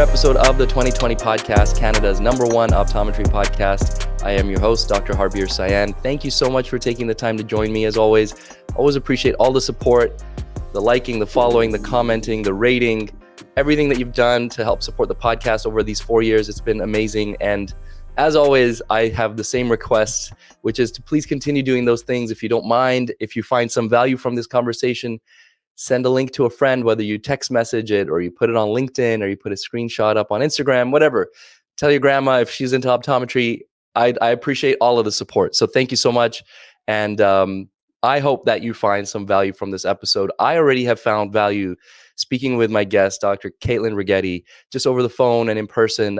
episode of the 2020 podcast, Canada's #1 optometry podcast. I am your host, Dr. Harbir Sayan. Thank you so much for taking the time to join me as always. Always appreciate all the support, the liking, the following, the commenting, the rating, everything that you've done to help support the podcast over these 4 years. It's been amazing. And as always, I have the same request, which is to please continue doing those things if you don't mind. If you find some value from this conversation, send a link to a friend, whether you text message it or you put it on LinkedIn or you put a screenshot up on Instagram, whatever. Tell your grandma if she's into optometry. I appreciate all of the support. So thank you so much. And I hope that you find some value from this episode. I already have found value speaking with my guest, Dr. Caitlin Reghetti, just over the phone and in person,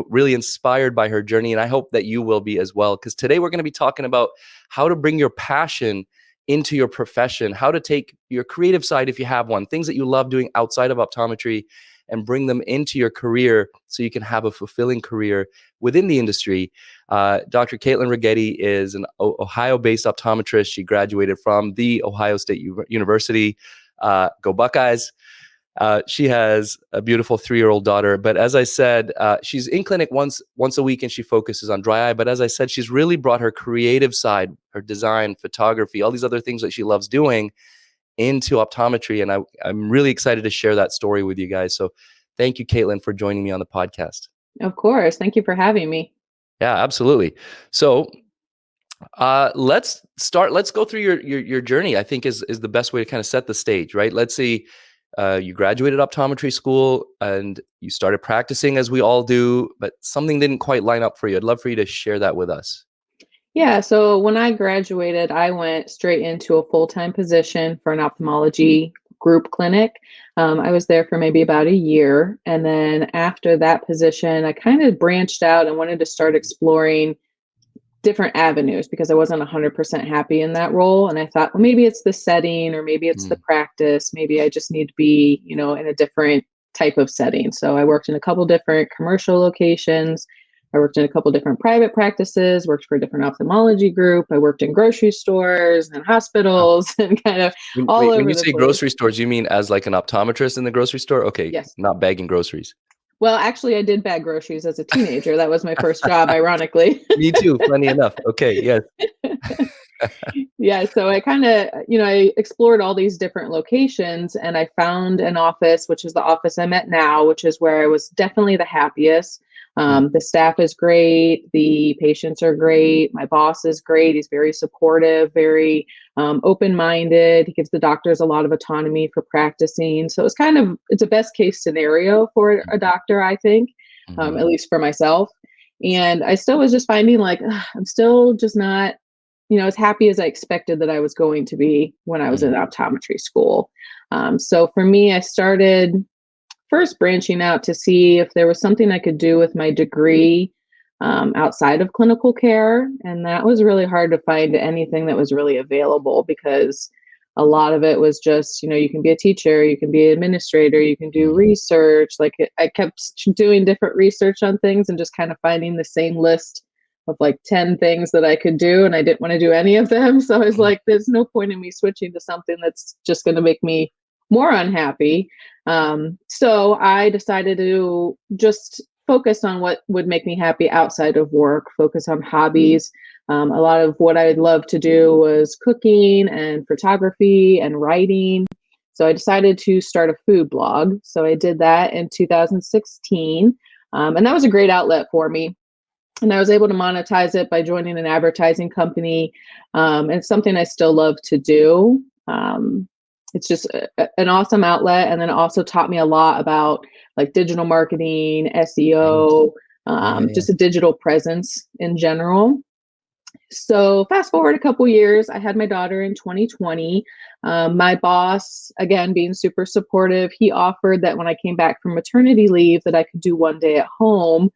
really inspired by her journey. And I hope that you will be as well, because today we're going to be talking about how to bring your passion into your profession, how to take your creative side, if you have one, things that you love doing outside of optometry, and bring them into your career so you can have a fulfilling career within the industry. Dr. Caitlin Reghetti is an Ohio-based optometrist. She graduated from The Ohio State University. Go Buckeyes. She has a beautiful 3-year-old daughter. But as I said, she's in clinic once a week and she focuses on dry eye. But as I said, she's really brought her creative side, her design, photography, all these other things that she loves doing into optometry. And I'm really excited to share that story with you guys. So thank you, Caitlin, for joining me on the podcast. Of course. Thank you for having me. Yeah, absolutely. So let's go through your journey, I think is the best way to kind of set the stage, right? Let's see. You graduated optometry school and you started practicing as we all do, but something didn't quite line up for you. I'd love for you to share that with us. Yeah. So when I graduated, I went straight into a full-time position for an ophthalmology group clinic. I was there for maybe about a year. And then after that position, I kind of branched out and wanted to start exploring different avenues because I wasn't 100% happy in that role. And I thought, well, maybe it's the setting or maybe it's the practice. Maybe I just need to be, in a different type of setting. So I worked in a couple different commercial locations. I worked in a couple different private practices, worked for a different ophthalmology group. I worked in grocery stores and hospitals and kind of all over the place. When you say grocery stores, you mean as like an optometrist in the grocery store? Okay. Yes. Not bagging groceries. Well, actually, I did bag groceries as a teenager. That was my first job, ironically. Me too. Funny enough. Okay. Yes. Yeah. So I kind of, I explored all these different locations and I found an office, which is the office I'm at now, which is where I was definitely the happiest. The staff is great. The patients are great. My boss is great. He's very supportive, very open-minded. He gives the doctors a lot of autonomy for practicing. So it's a best case scenario for a doctor, I think, at least for myself. And I still was just finding like, I'm still just not, as happy as I expected that I was going to be when I was in optometry school. So for me, I started first branching out to see if there was something I could do with my degree outside of clinical care. And that was really hard to find anything that was really available because a lot of it was just, you can be a teacher, you can be an administrator, you can do research. Like I kept doing different research on things and just kind of finding the same list of like 10 things that I could do. And I didn't want to do any of them. So I was like, there's no point in me switching to something that's just going to make me more unhappy. So I decided to just focus on what would make me happy outside of work, focus on hobbies. A lot of what I love to do was cooking and photography and writing. So I decided to start a food blog. So I did that in 2016. And that was a great outlet for me. And I was able to monetize it by joining an advertising company. And it's something I still love to do. It's just an awesome outlet. And then it also taught me a lot about like digital marketing, SEO, just a digital presence in general. So fast forward a couple years, I had my daughter in 2020. My boss, again, being super supportive, he offered that when I came back from maternity leave that I could do one day at home,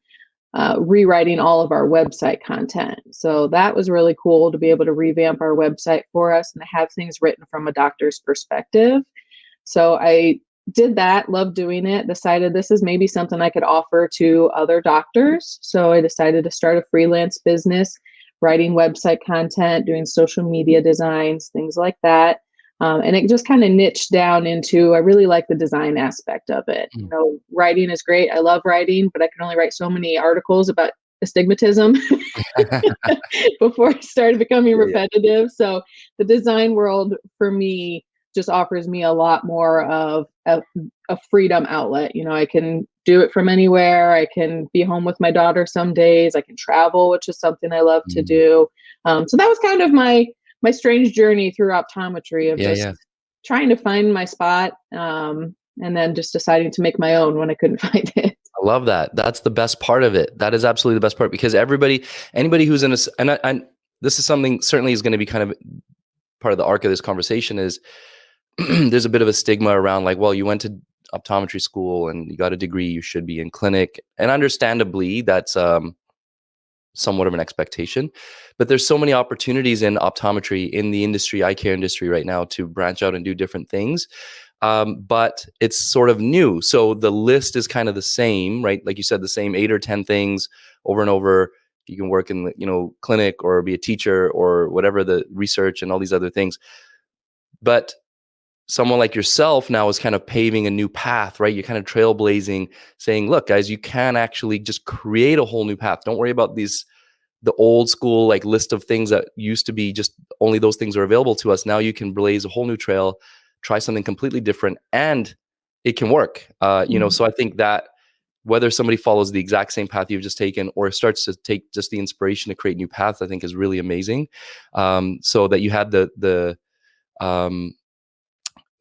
rewriting all of our website content. So that was really cool to be able to revamp our website for us and to have things written from a doctor's perspective. So I did that, loved doing it, decided this is maybe something I could offer to other doctors. So I decided to start a freelance business, writing website content, doing social media designs, things like that. And it just kind of niched down into, I really like the design aspect of it. Mm. Writing is great. I love writing, but I can only write so many articles about astigmatism before it started becoming Yeah, yeah. repetitive. So the design world for me just offers me a lot more of a freedom outlet. I can do it from anywhere. I can be home with my daughter some days. I can travel, which is something I love to Mm. do. So that was kind of my strange journey through optometry of Yeah, just yeah. trying to find my spot, and then just deciding to make my own when I couldn't find it. I love that. That's the best part of it. That is absolutely the best part because anybody who's in a, and this is something certainly is going to be kind of part of the arc of this conversation is there's a bit of a stigma around like, well, you went to optometry school and you got a degree, you should be in clinic. And understandably, that's somewhat of an expectation. But there's so many opportunities in optometry, in the industry, eye care industry right now to branch out and do different things. But it's sort of new. So the list is kind of the same, right? Like you said, the same 8 or 10 things over and over. You can work in the, clinic or be a teacher or whatever, the research and all these other things. But someone like yourself now is kind of paving a new path, right? You're kind of trailblazing, saying, look, guys, you can actually just create a whole new path. Don't worry about the old school like list of things that used to be just only those things are available to us. Now you can blaze a whole new trail, try something completely different, and it can work. Mhm. So I think that whether somebody follows the exact same path you've just taken or starts to take just the inspiration to create new paths, I think is really amazing. So that you had um,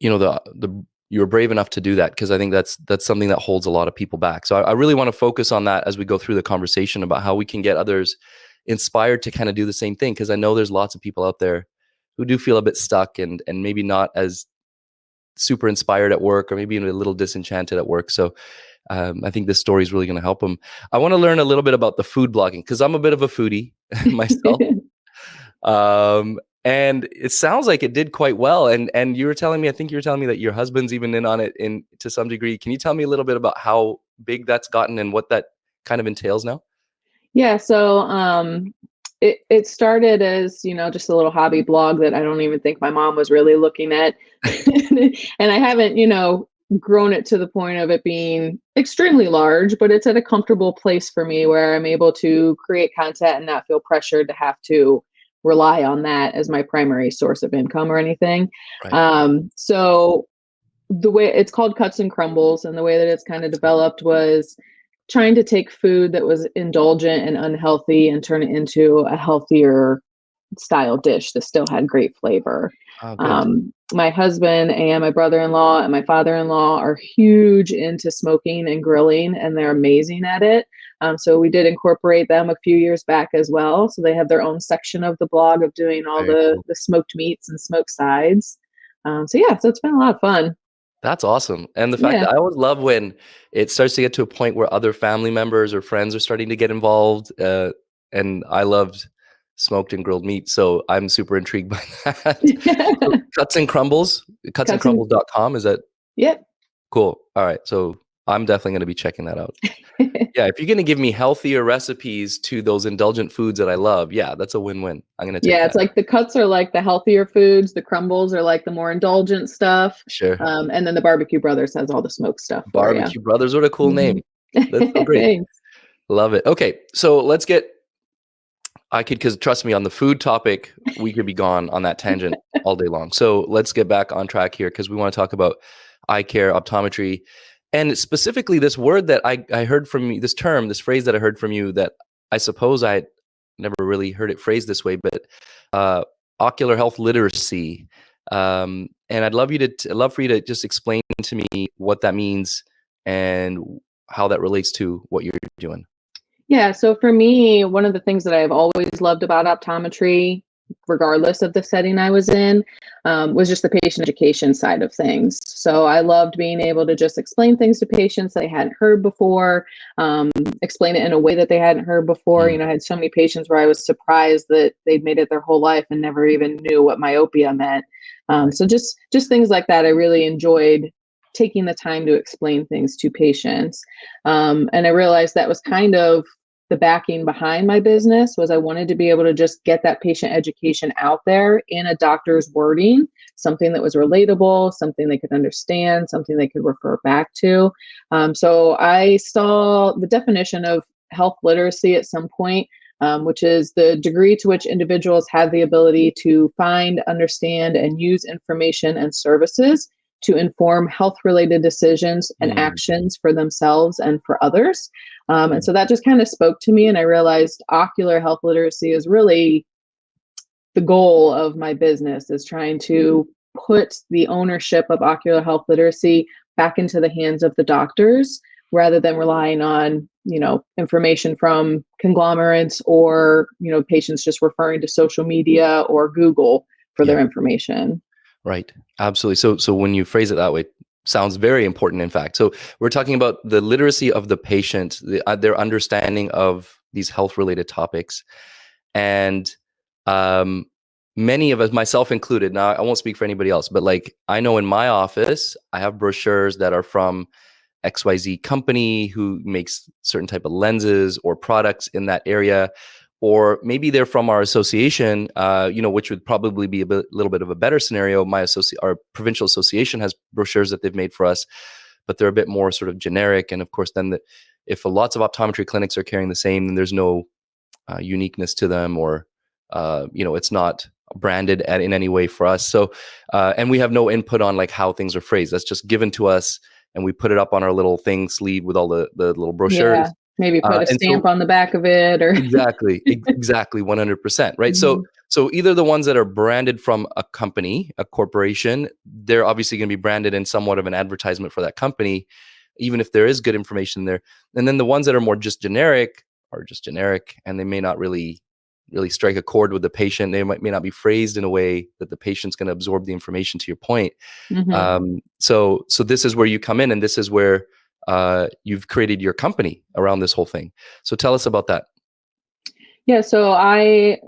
the you were brave enough to do that because I think that's something that holds a lot of people back. So I really want to focus on that as we go through the conversation about how we can get others inspired to kind of do the same thing. Because I know there's lots of people out there who do feel a bit stuck and maybe not as super inspired at work or maybe even a little disenchanted at work. So I think this story is really going to help them. I want to learn a little bit about the food blogging because I'm a bit of a foodie myself. And it sounds like it did quite well. And you were telling me, I think you were telling me that your husband's even in on it in to some degree. Can you tell me a little bit about how big that's gotten and what that kind of entails now? Yeah, so it started as, just a little hobby blog that I don't even think my mom was really looking at. And I haven't, grown it to the point of it being extremely large, but it's at a comfortable place for me where I'm able to create content and not feel pressured to have to rely on that as my primary source of income or anything. Right. So the way it's called Cuts and Crumbles, and the way that it's kind of developed was trying to take food that was indulgent and unhealthy and turn it into a healthier style dish that still had great flavor. Oh, good. My husband and my brother-in-law and my father-in-law are huge into smoking and grilling, and they're amazing at it. So we did incorporate them a few years back as well. So they have their own section of the blog of doing all Very the cool. smoked meats and smoked sides. So yeah, so it's been a lot of fun. That's awesome. And the fact Yeah. that I always love when it starts to get to a point where other family members or friends are starting to get involved. And I loved smoked and grilled meat. So I'm super intrigued by that. So Cuts and Crumbles, Cuts and cutsandcrumbles.com. Is that Yep. cool? All right. So I'm definitely going to be checking that out. Yeah. If you're going to give me healthier recipes to those indulgent foods that I love, yeah, that's a win-win. I'm going to take Yeah, it's that. like the cuts are like the healthier foods, the crumbles are like the more indulgent stuff, Sure. and then the Barbecue Brothers has all the smoked stuff for you. Barbecue Brothers. What a cool name. Mhm. That's so great. Thanks. Love it. Okay. So because trust me, on the food topic, we could be gone on that tangent all day long. So let's get back on track here because we want to talk about eye care, optometry, and specifically this word that I heard from you, this phrase that I heard from you that I suppose I had never really heard it phrased this way, but uh, ocular health literacy. And I'd love for you to just explain to me what that means and how that relates to what you're doing. Yeah, so for me, one of the things that I've always loved about optometry, regardless of the setting I was in, was just the patient education side of things. So I loved being able to just explain things to patients they hadn't heard before, explain it in a way that they hadn't heard before. Mm, I had so many patients where I was surprised that they'd made it their whole life and never even knew what myopia meant. right. So just things like that, I really enjoyed taking the time to explain things to patients. And I realized that was kind of the backing behind my business was I wanted to be able to just get that patient education out there in a doctor's wording, something that was relatable, something they could understand, something they could refer back to. So I saw the definition of health literacy at some point, which is the degree to which individuals have the ability to find, understand, and use information and services to inform health related decisions and Mm. actions for themselves and for others. And Mm. so that just kind of spoke to me, and I realized ocular health literacy is really the goal of my business, is trying to put the ownership of ocular health literacy back into the hands of the doctors rather than relying on, information from conglomerates or, patients just referring to social media or Google for Yeah. their information. Right. Absolutely. So when you phrase it that way, sounds very important, in fact. So we're talking about the literacy of the patient, their understanding of these health related topics. And um, many of us, myself included, now I won't speak for anybody else, but like I know in my office, I have brochures that are from XYZ company who makes certain type of lenses or products in that area. Or maybe they're from our association, which would probably be little bit of a better scenario. Our provincial association has brochures that they've made for us, but they're a bit more sort of generic. And of course, then if lots of optometry clinics are carrying the same, then there's no uniqueness to them, or it's not branded in any way for us. So, and we have no input on like how things are phrased. That's just given to us, and we put it up on our little thing sleeve with all the little Yeah. brochures. Maybe put a And stamp so on the back of it or exactly 100%, right? So Mhm. so either the ones that are branded from a company, a corporation, they're obviously going to be branded in somewhat of an advertisement for that company, even if there is good information there. And then the ones that are more just generic are just generic, and they may not really strike a chord with the patient. They may not be phrased in a way that the patient's going to absorb the information, to your point. Mhm. So this is where you come in, and this is where you've created your company around this whole thing. So tell us about that. Yeah, so I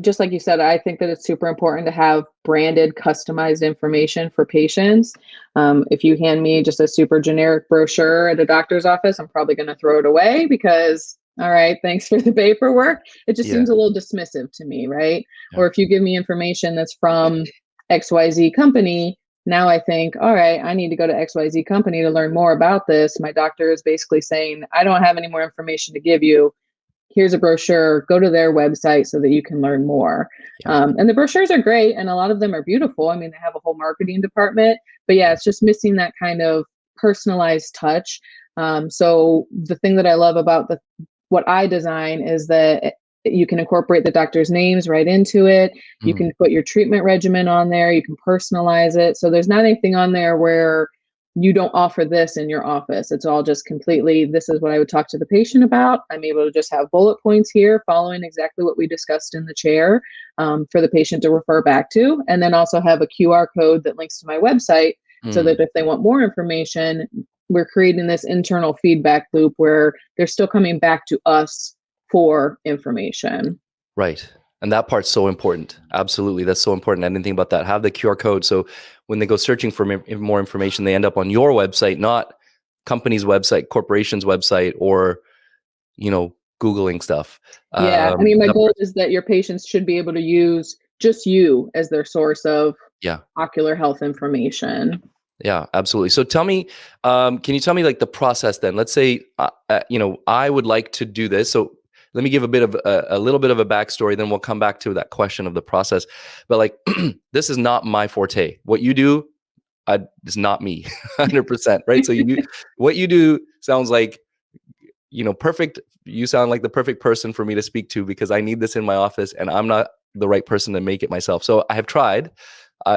just like you said, I think that it's super important to have branded, customized information for patients. If you hand me just a super generic brochure at a doctor's office, I'm probably going to throw it away because, all right, thanks for the paperwork. It just Yeah. seems a little dismissive to me, right? Yeah. Or if you give me information that's from XYZ company, now I think, all right, I need to go to XYZ company to learn more about this. My doctor is basically saying, I don't have any more information to give you. Here's a brochure, go to their website so that you can learn more. Yeah. And the brochures are great, and a lot of them are beautiful. I mean, they have a whole marketing department, but yeah, Yeah. it's just missing that kind of personalized touch. So the thing that I love about what I design is that you can incorporate the doctor's names right into it. You Mm. can put your treatment regimen on there. You can personalize it. So there's not anything on there where you don't offer this in your office. It's all just completely, this is what I would talk to the patient about. I'm able to just have bullet points here following exactly what we discussed in the chair, for the patient to refer back to. And then also have a QR code that links to my website so Mm. that if they want more information, we're creating this internal feedback loop where they're still coming back to us for information. Right. And that part's so important. Absolutely. That's so important. I didn't think about that. Have the QR code. So when they go searching for more information, they end up on your website, not company's website, corporation's website, or, Googling stuff. Yeah. I mean, my That goal part's, is that your patients should be able to use just you as their source of yeah. ocular health information. Yeah, absolutely. So tell me, can you tell me like the process then? Let's say, I would like to do this. So let me give a little bit of a backstory. Then we'll come back to that question of the process. But like, this is not my forte. What you do is not me, 100%. Right. So what you do sounds like, perfect. You sound like the perfect person for me to speak to, because I need this in my office, and I'm not the right person to make it myself. So I have tried,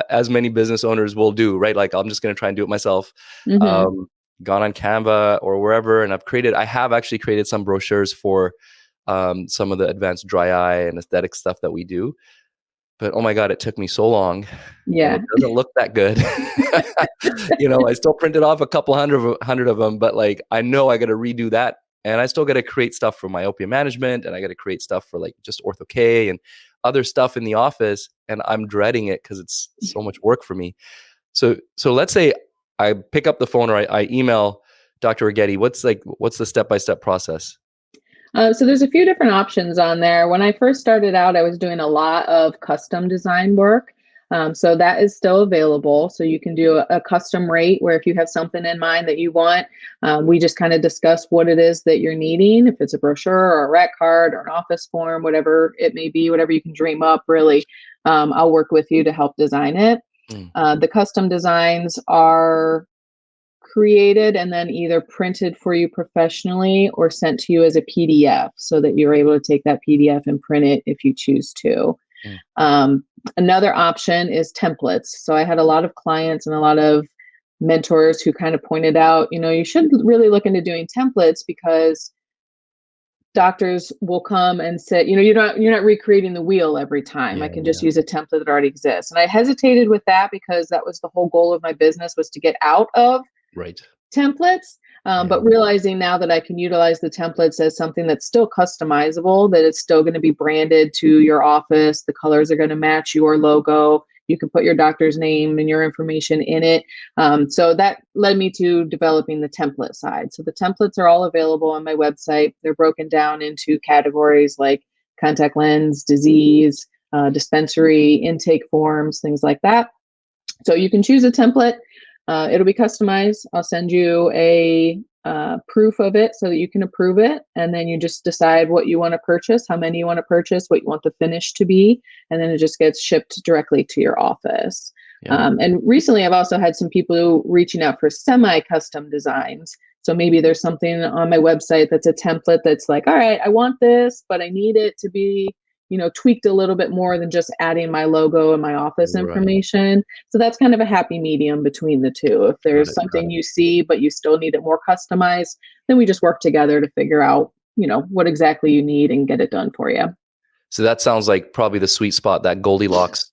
as many business owners will do, right? Like, I'm just going to try and do it myself. Hmm. Gone on Canva or wherever, and I have actually created some brochures for some of the advanced dry eye and aesthetic stuff that we do. But oh my God, it took me so long, and Yeah. it doesn't look that good. I still printed off a couple hundred of them, but like, I know I got to redo that. And I still got to create stuff for myopia management, and I got to create stuff for like just ortho-K and other stuff in the office. And I'm dreading it because it's so much work for me. So let's say I pick up the phone, or I email Dr. Reghetti. What's the step-by-step process? So there's a few different options on there. When I first started out, I was doing a lot of custom design work. So that is still available. So you can do a custom rate where if you have something in mind that you want, we just kind of discuss what it is that you're needing. If it's a brochure or a rec card or an office form, whatever it may be, whatever you can dream up, really, I'll work with you to help design it. Mm, The custom designs are created and then either printed for you professionally or sent to you as a PDF so that you're able to take that PDF and print it if you choose to. mm. Um, Another option is templates. So I had a lot of clients and a lot of mentors who kind of pointed out, you should really look into doing templates because doctors will come and say, you're not recreating the wheel every time. I Yeah, can just yeah. use a template that already exists. And I hesitated with that because that was the whole goal of my business was to get out of Right. templates. Yeah. But realizing now that I can utilize the templates as something that's still customizable, that it's still going to be branded to your office, the colors are going to match your logo. You can put your doctor's name and your information in it. So that led me to developing the template side. So the templates are all available on my website. They're broken down into categories like contact lens, disease, dispensary, intake forms, things like that. So you can choose a template. It'll be customized. I'll send you a proof of it so that you can approve it. And then you just decide what you want to purchase, how many you want to purchase, what you want the finish to be. And then it just gets shipped directly to your office. Yeah. And recently, I've also had some people reaching out for semi-custom designs. So maybe there's something on my website that's a template that's like, all right, I want this, but I need it to be tweaked a little bit more than just adding my logo and my office Right. information. So that's kind of a happy medium between the two. If Got there's it. Got something it. you see, but you still need it more customized, then we just work together to figure out, what exactly you need and get it done for you. So that sounds like probably the sweet spot, that Goldilocks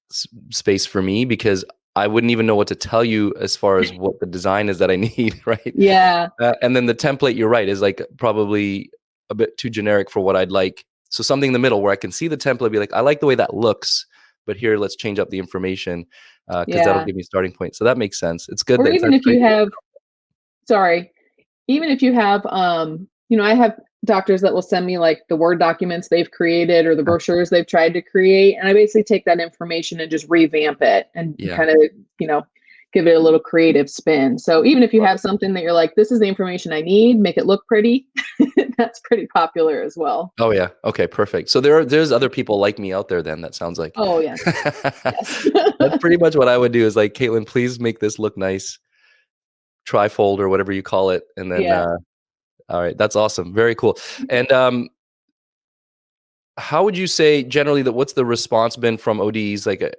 space for me, because I wouldn't even know what to tell you as far as what the design is that I need, right? Yeah. And then the template, you're right, is like probably a bit too generic for what I'd like. So something in the middle where I can see the template, be like, I like the way that looks, but here, let's change up the information because that'll Yeah. give me a starting point. So that makes sense. It's good Or that even that's if great. you have, sorry, even if you have I have doctors that will send me like the word documents they've created or the brochures they've tried to create, and I basically take that information and just revamp it and Yeah. kind of you know give it a little creative spin. So even if you have something that you're like, this is the information I need, make it look pretty, that's pretty popular as well. Oh yeah. Okay. Perfect. So there's other people like me out there then. That sounds like. Oh yes. Yes. That's pretty much what I would do. Is like, Caitlin, please make this look nice. Trifold or whatever you call it, and then Yeah. all right, that's awesome. Very cool. And how would you say generally that what's the response been from ODs? Like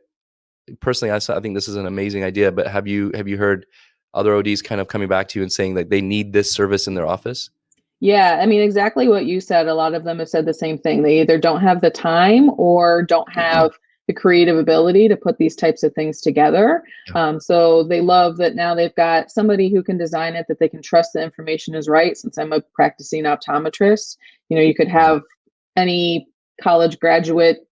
personally, I think this is an amazing idea. But have you heard other ODs kind of coming back to you and saying that they need this service in their office? Yeah, I mean, exactly what you said. A lot of them have said the same thing. They either don't have the time or don't have the creative ability to put these types of things together. Yeah. So they love that now they've got somebody who can design it, that they can trust the information is right. Since I'm a practicing optometrist, you could have any college graduate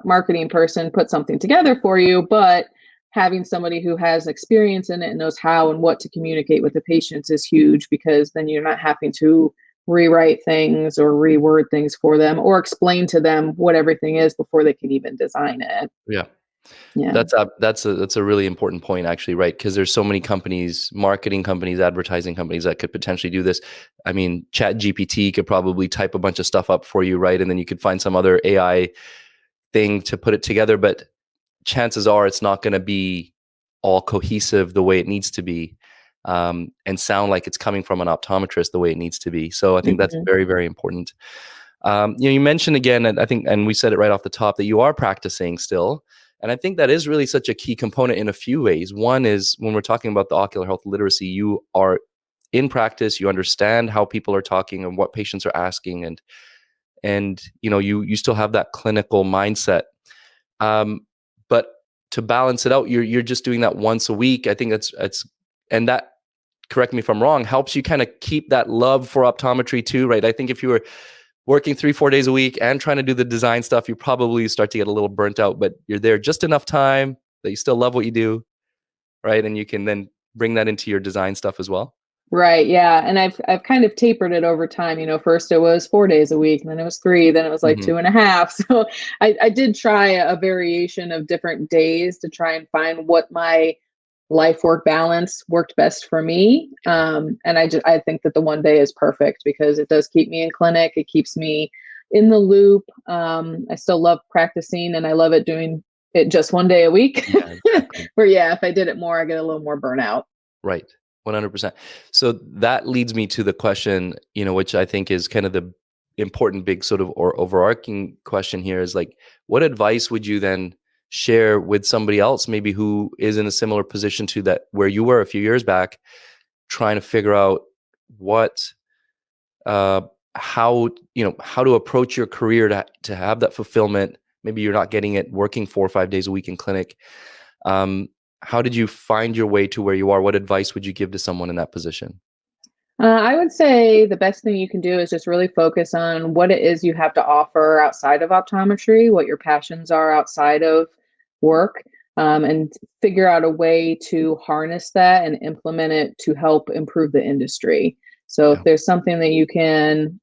marketing person put something together for you, but having somebody who has experience in it and knows how and what to communicate with the patients is huge, because then you're not having to rewrite things or reword things for them or explain to them what everything is before they can even design it. Yeah. Yeah. That's a really important point actually, right? Because there's so many companies, marketing companies, advertising companies that could potentially do this. I mean, Chat GPT could probably type a bunch of stuff up for you, right? And then you could find some other AI thing to put it together, but chances are it's not going to be all cohesive the way it needs to be, and sound like it's coming from an optometrist the way it needs to be. So I think that's Mhm. very, very important. You mentioned again, and I think, and we said it right off the top, that you are practicing still. And I think that is really such a key component in a few ways. One is when we're talking about the ocular health literacy, you are in practice, you understand how people are talking and what patients are asking, and you still have that clinical mindset. But to balance it out, you're just doing that once a week. I think that's and that, correct me if I'm wrong, helps you kind of keep that love for optometry too, right? I think if you were working 3-4 days a week and trying to do the design stuff, you probably start to get a little burnt out, but you're there just enough time that you still love what you do, right? And you can then bring that into your design stuff as well. Right. Yeah. And I've kind of tapered it over time. First it was 4 days a week, and then it was three, then it was like Hmm. 2.5. So I did try a variation of different days to try and find what my life work balance worked best for me. And I think that the 1 day is perfect because it does keep me in clinic. It keeps me in the loop. I still love practicing, and I love it doing it just 1 day a week. Yeah, exactly. Where yeah, if I did it more, I get a little more burnout. Right. 100%. So that leads me to the question, which I think is kind of the important big sort of or overarching question here is like, what advice would you then share with somebody else maybe who is in a similar position to that where you were a few years back, trying to figure out what uh how to approach your career to have that fulfillment. Maybe you're not getting it working 4 or 5 days a week in clinic. um how did you find your way to where you are? What advice would you give to someone in that position? I would say the best thing you can do is just really focus on what it is you have to offer outside of optometry, what your passions are outside of work, and figure out a way to harness that and implement it to help improve the industry. So if Yeah. there's something that you can,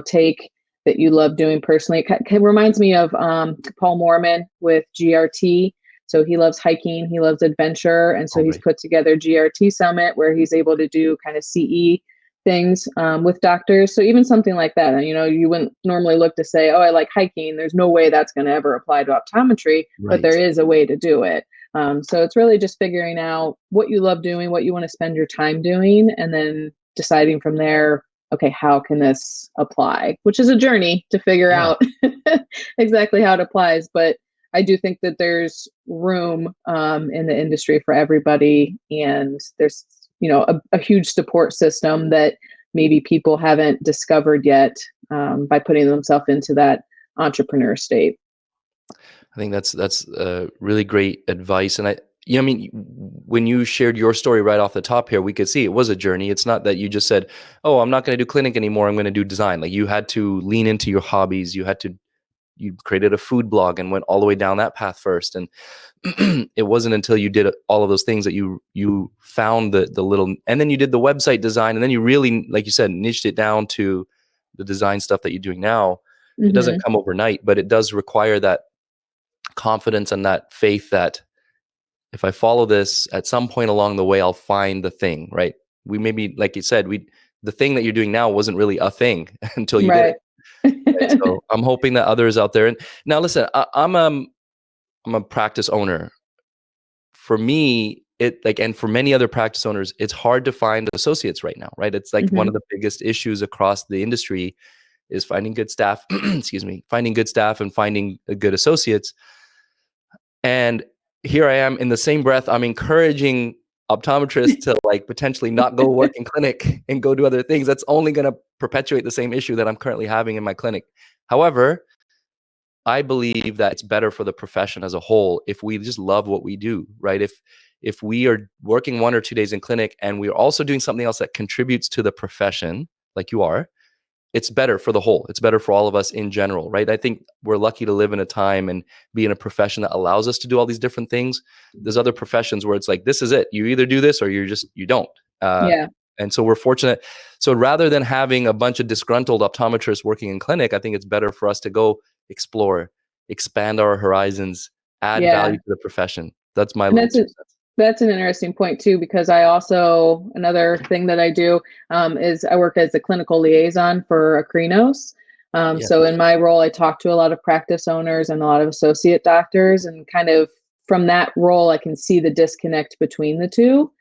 take that you love doing personally, it reminds me of Paul Mormon with GRT. So he loves hiking, he loves adventure. And so All he's right. put together GRT Summit where he's able to do kind of CE things with doctors. So even something like that, you wouldn't normally look to say, oh, I like hiking. There's no way that's going to ever apply to optometry, but Right. there is a way to do it. So it's really just figuring out what you love doing, what you want to spend your time doing, and then deciding from there, okay, how can this apply? Which is a journey to figure Yeah. out exactly how it applies. But I do think that there's room in the industry for everybody, and there's a huge support system that maybe people haven't discovered yet by putting themselves into that entrepreneur state. I think that's really great advice. And I mean, when you shared your story right off the top here, we could see it was a journey. It's not that you just said, "Oh, I'm not going to do clinic anymore. I'm going to do design." Like you had to lean into your hobbies. You created a food blog and went all the way down that path first. And it wasn't until you did all of those things that you found the little, and then you did the website design, and then you really, like you said, niched it down to the design stuff that you're doing now. It doesn't Hmm. come overnight, but it does require that confidence and that faith that if I follow this at some point along the way, I'll find the thing, right? We maybe, like you said, the thing that you're doing now wasn't really a thing until you did it. Right. Right? So I'm hoping that others out there, and now listen, I'm a practice owner. For me, it like, and for many other practice owners, it's hard to find associates right now, right? It's like one Hmm. of the biggest issues across the industry is finding good staff, excuse me, finding good staff and finding good associates. And here I am in the same breath, I'm encouraging optometrists to like potentially not go work in clinic and go do other things. That's only going to perpetuate the same issue that I'm currently having in my clinic. However, I believe that it's better for the profession as a whole if we just love what we do, right? If we are working 1 or 2 days in clinic and we're also doing something else that contributes to the profession, like you are, it's better for the whole. It's better for all of us in general, right? I think we're lucky to live in a time and be in a profession that allows us to do all these different things. There's other professions where it's like, this is it. You either do this or you don't. Uh, Yeah. and so we're fortunate. So rather than having a bunch of disgruntled optometrists working in clinic, I think it's better for us to go explore, expand our horizons, add value Yeah. to the profession. That's my And little 2 cents. that's an interesting point too, because I also, another thing that I do is I work as a clinical liaison for Acrinos. Yeah. So in my role, I talk to a lot of practice owners and a lot of associate doctors, and kind of from that role, I can see the disconnect between the two.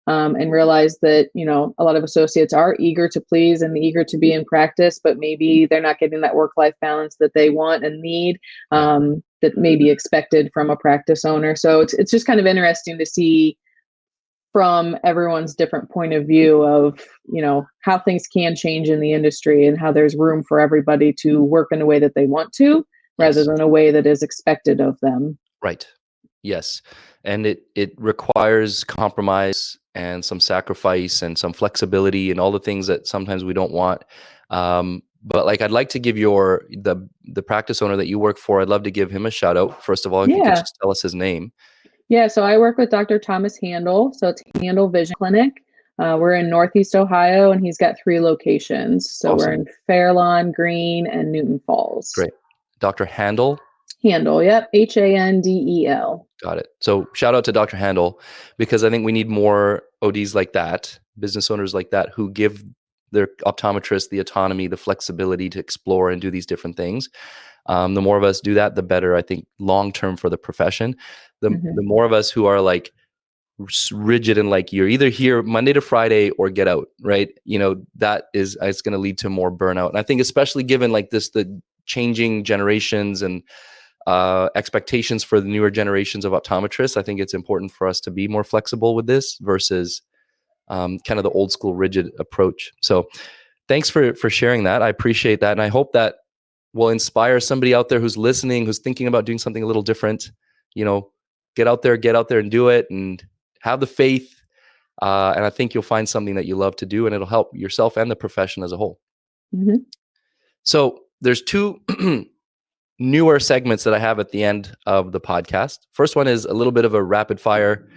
And realize that a lot of associates are eager to please and eager to be in practice, but maybe they're not getting that work-life balance that they want and need, Yeah. that may be expected from a practice owner. So it's just kind of interesting to see from everyone's different point of view of how things can change in the industry and how there's room for everybody to work in a way that they want to, rather Yes. than a way that is expected of them. Right. Yes. And it requires compromise and some sacrifice and some flexibility and all the things that sometimes we don't want. But like I'd like to give the practice owner that you work for, I'd love to give him a shout out. First of all, if you could Yeah. just tell us his name. Yeah, so I work with Dr. Thomas Handel. So it's Handel Vision Clinic. We're in Northeast Ohio, and he's got 3 locations. So we're Awesome. in Fairlawn, Green, and Newton Falls. Great. Dr. Handel. Handel, yep, Handel. Got it. So shout out to Dr. Handel, because I think we need more ODs like that, business owners like that, who give their optometrists the autonomy, the flexibility to explore and do these different things. The more of us do that, the better, I think, long term for the profession. The more of us who are like rigid and like, you're either here Monday to Friday or get out, right? That is, it's going to lead to more burnout. And I think especially given like this, the changing generations and expectations for the newer generations of optometrists, I think it's important for us to be more flexible with this versus kind of the old school rigid approach. So thanks for sharing that. I appreciate that. And I hope that will inspire somebody out there who's listening, who's thinking about doing something a little different. Get out there and do it, and have the faith. And I think you'll find something that you love to do, and it'll help yourself and the profession as a whole. Mm-hmm. So there's 2 newer segments that I have at the end of the podcast. First one is a little bit of a rapid fire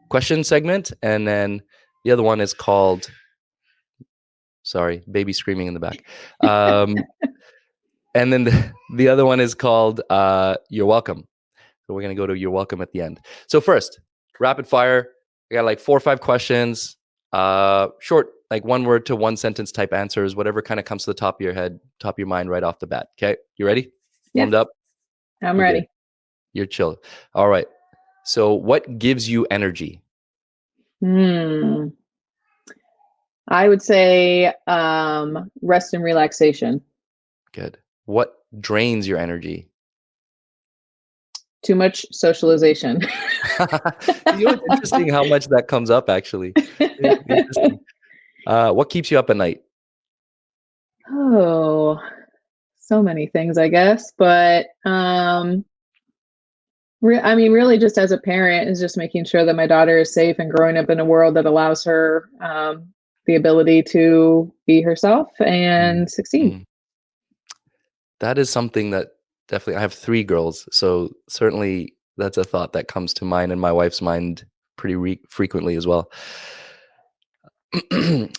question segment. And then the other one is called, sorry, baby screaming in the back. And then the other one is called You're Welcome. So we're going to go to You're Welcome at the end. So first, rapid fire. I got like 4 or 5 questions, short, like 1 word to 1 sentence type answers, whatever kind of comes to the top of your head, top of your mind right off the bat. Okay. You ready? Yeah. Warmed up? I'm ready. Good. You're chill. All right. So what gives you energy? I would say rest and relaxation. Good. What drains your energy? Too much socialization. It's interesting how much that comes up, actually. Interesting. What keeps you up at night? Oh, so many things, I guess. But really, just as a parent, is just making sure that my daughter is safe and growing up in a world that allows her the ability to be herself and succeed. That is something that definitely, I have 3 girls, so certainly that's a thought that comes to mind and my wife's mind pretty frequently as well.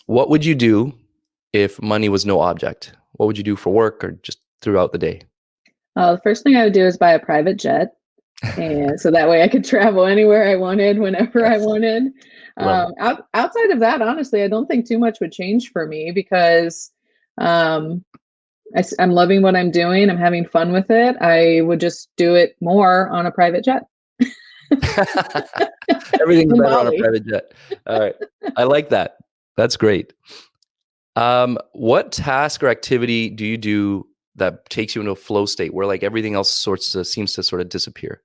What would you do if money was no object? What would you do for work or just throughout the day? The first thing I would do is buy a private jet. And so that way I could travel anywhere I wanted, whenever I wanted. Outside of that, honestly, I don't think too much would change for me, because I'm loving what I'm doing. I'm having fun with it. I would just do it more on a private jet. Everything's better on a private jet. All right. I like that. That's great. What task or activity do you do that takes you into a flow state where like everything else seems to sort of disappear?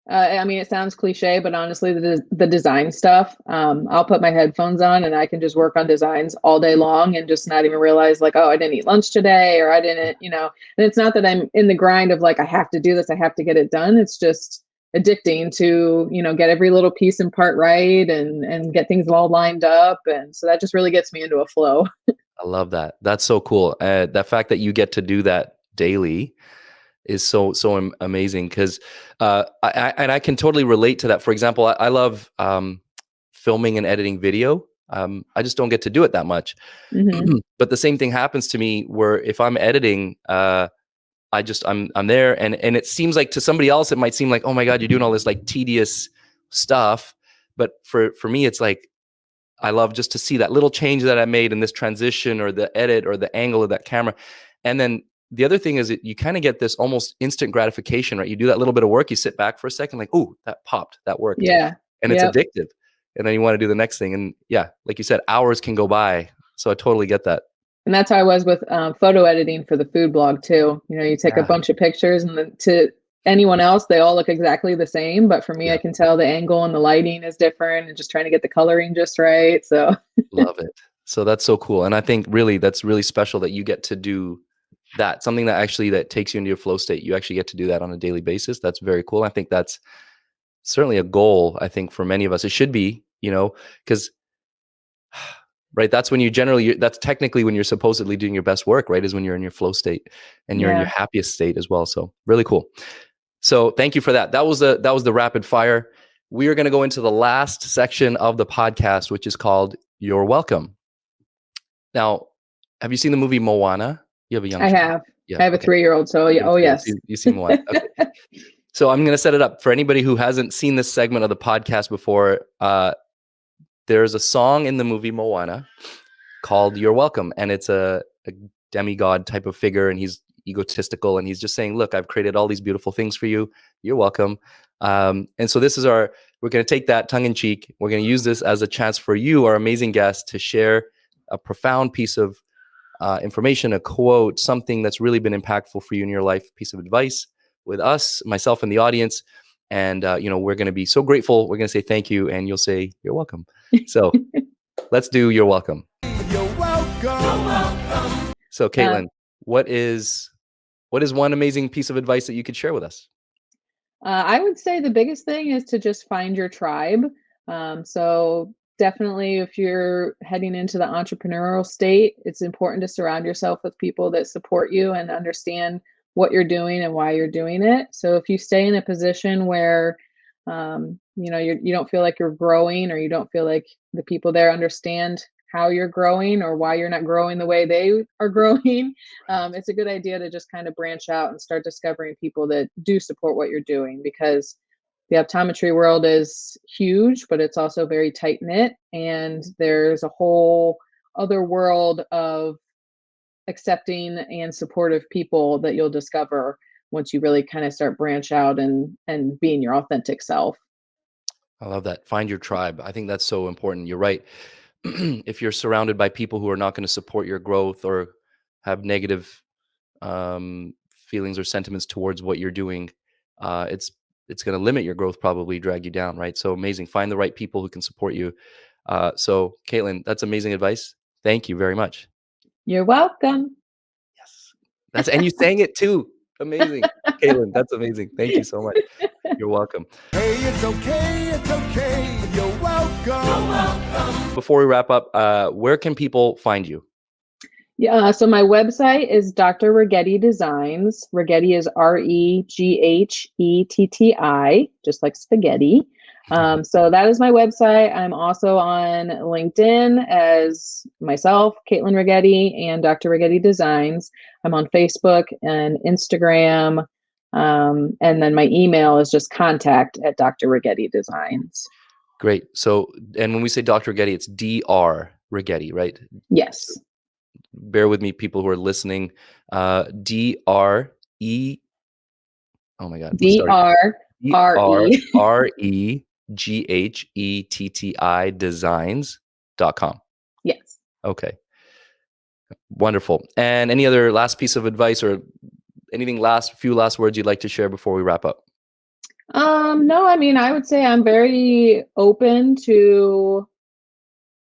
It sounds cliche, but honestly, the design stuff, I'll put my headphones on and I can just work on designs all day long and just not even realize like, oh, I didn't eat lunch today, or I didn't, and it's not that I'm in the grind of like, I have to do this, I have to get it done. It's just addicting to, get every little piece and part right, and get things all lined up. And so that just really gets me into a flow. I love that. That's so cool. The fact that you get to do that daily is so amazing, because I can totally relate to that. For example, I love filming and editing video. I just don't get to do it that much. But the same thing happens to me where if I'm editing, I'm there, and it seems like to somebody else it might seem like, oh my God, you're doing all this like tedious stuff. But for me, it's like I love just to see that little change that I made in this transition or the edit or the angle of that camera. And then the other thing is that you kind of get this almost instant gratification, right? You do that little bit of work, you sit back for a second, like, oh, that popped, that worked. Yeah. And it's addictive. And then you want to do the next thing. And yeah, like you said, hours can go by. So I totally get that. And that's how I was with photo editing for the food blog too. You take a bunch of pictures, and to anyone else, they all look exactly the same. But for me, I can tell the angle and the lighting is different, and just trying to get the coloring just right. So love it. So that's so cool. And I think really that's really special that you get to do that, something that takes you into your flow state. You actually get to do that on a daily basis. That's very cool. I think that's certainly a goal, I think, for many of us. It should be, because right, that's when that's technically when you're supposedly doing your best work, right? Is when you're in your flow state and you're in your happiest state as well. So really cool. So thank you for that. That was the rapid fire. we are going to go into the last section of the podcast, which is called You're Welcome. Now, have you seen the movie Moana? You have a young I child. have. Yeah. I have a Okay. 3-year-old, so You have a oh 3-year-old. yes. You see Moana. Okay. So I'm going to set it up for anybody who hasn't seen this segment of the podcast before. There's a song in the movie Moana called You're Welcome. And it's a demigod type of figure. And he's egotistical. And he's just saying, look, I've created all these beautiful things for you. You're welcome. And so we're going to take that tongue in cheek. We're going to use this as a chance for you, our amazing guest, to share a profound piece of information, a quote, something that's really been impactful for you in your life, piece of advice with us, myself, and the audience. And, we're going to be so grateful. We're going to say thank you, and you'll say, you're welcome. So let's do You're Welcome. You're welcome. You're welcome. So, Caitlin, what is one amazing piece of advice that you could share with us? I would say the biggest thing is to just find your tribe. So definitely, if you're heading into the entrepreneurial state, it's important to surround yourself with people that support you and understand what you're doing and why you're doing it. So if you stay in a position where you don't feel like you're growing, or you don't feel like the people there understand how you're growing or why you're not growing the way they are growing, it's a good idea to just kind of branch out and start discovering people that do support what you're doing, because the optometry world is huge, but it's also very tight knit, and there's a whole other world of accepting and supportive people that you'll discover once you really kind of start branch out and being your authentic self. I love that. Find your tribe. I think that's so important. You're right. If you're surrounded by people who are not going to support your growth or have negative feelings or sentiments towards what you're doing, it's going to limit your growth, probably drag you down, right? So amazing. Find the right people who can support you. So Caitlin, that's amazing advice. Thank you very much. You're welcome. Yes. And you sang it too. Amazing. Caitlin, that's amazing. Thank you so much. You're welcome. Hey, it's okay. It's okay. You're welcome. You're welcome. Before we wrap up, where can people find you? Yeah, so my website is Dr. Reghetti Designs. Reghetti is Reghetti, just like spaghetti. So that is my website. I'm also on LinkedIn as myself, Caitlin Reghetti, and Dr. Reghetti Designs. I'm on Facebook and Instagram. And then my email is just contact@Dr. Reghetti Designs. Great. So, and when we say Dr. Reghetti, it's Dr. Reghetti, right? Yes. Bear with me, people who are listening. D-R-E. Oh my God. Reghetti designs.com. Yes. Okay. Wonderful. And any other last piece of advice or anything few last words you'd like to share before we wrap up? No, I mean, I would say I'm very open to,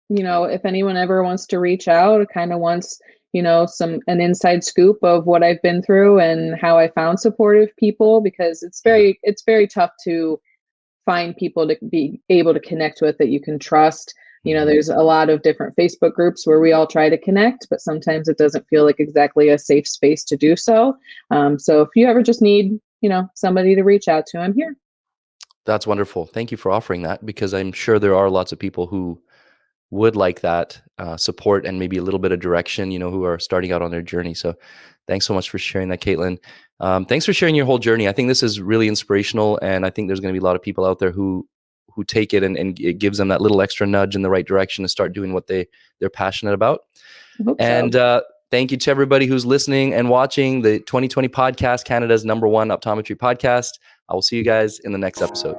if anyone ever wants to reach out, kind of wants, an inside scoop of what I've been through and how I found supportive people, because it's very tough to find people to be able to connect with that you can trust. There's a lot of different Facebook groups where we all try to connect, but sometimes it doesn't feel like exactly a safe space to do so. So if you ever just need, somebody to reach out to, I'm here. That's wonderful. Thank you for offering that, because I'm sure there are lots of people who would like that support and maybe a little bit of direction, who are starting out on their journey. So thanks so much for sharing that, Caitlin. Thanks for sharing your whole journey. I think this is really inspirational, and I think there's going to be a lot of people out there who take it and it gives them that little extra nudge in the right direction to start doing what they're passionate about. And thank you to everybody who's listening and watching the 2020 podcast, Canada's #1 optometry podcast. I will see you guys in the next episode.